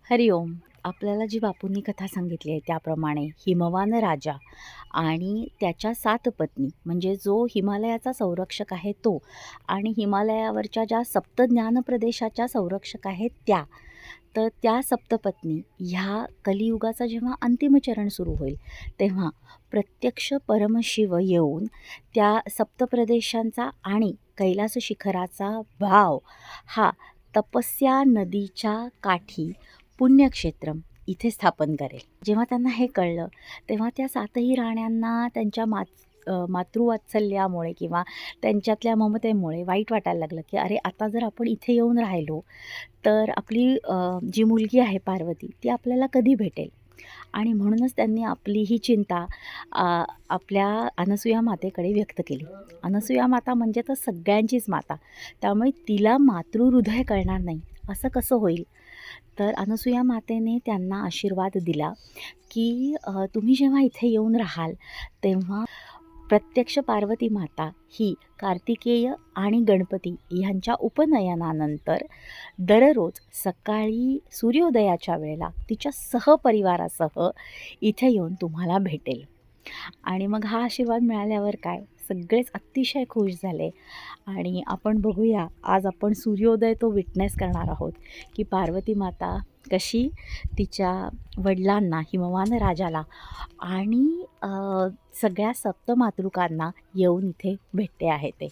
हरिओम. आपल्याला जी बापूंनी कथा सांगितली आहे त्याप्रमाणे हिमवान राजा आणि त्याच्या 7 पत्नी म्हणजे जो हिमालयाचा संरक्षक आहे तो आणि हिमालयावरच्या ज्या सप्त ज्ञान प्रदेशाच्या संरक्षक आहेत त्या. तर त्या सप्तपत्नी ह्या कलियुगाचा जेव्हा अंतिम चरण सुरू होईल तेव्हा प्रत्यक्ष परमशिव येऊन त्या सप्तप्रदेशांचा आणि कैलास शिखराचा भाव हा तपस्या नदीच्या काठी पुण्यक्षेत्रम इथे स्थापन करेल. जेव्हा त्यांना हे कळलं तेव्हा त्या 7ही राण्यांना त्यांच्या मातृवात्सल्यामुळे किंवा त्यांच्यातल्या ममतेमुळे वाईट वाटायला लागलं, की अरे आता जर आपण इथे येऊन राहिलो तर आपली जी मुलगी आहे पार्वती ती आपल्याला कधी भेटेल. आणि म्हणूनच त्यांनी आपली ही चिंता आपल्या अनसूया मातेकडे व्यक्त केली. अनसूया माता म्हणजे तर सगळ्यांचीच माता, त्यामुळे तिला मातृहृदय कळणार नाही असं कसं होईल. तर अनसूया मातेने त्यांना आशीर्वाद दिला की तुम्ही जेव्हा इथे येऊन राहाल तेव्हा प्रत्यक्ष पार्वती माता ही कार्तिकेय आणि गणपती ह्यांच्या उपनयनानंतर दररोज सकाळी सूर्योदयाच्या वेळेला तिच्या सहपरिवारासह इथे येऊन तुम्हाला भेटेल. आणि मग हा आशीर्वाद मिळाल्यावर काय सगळेच अतिशय खुश झाले. आणि आपण बघूया आज आपण सूर्योदय तो विटनेस करणार आहोत की पार्वती माता कशी तिच्या वडिलांना हिमवान राजाला आणि सगळ्या सप्तमातृकांना येऊन इथे भेटते आहे ते.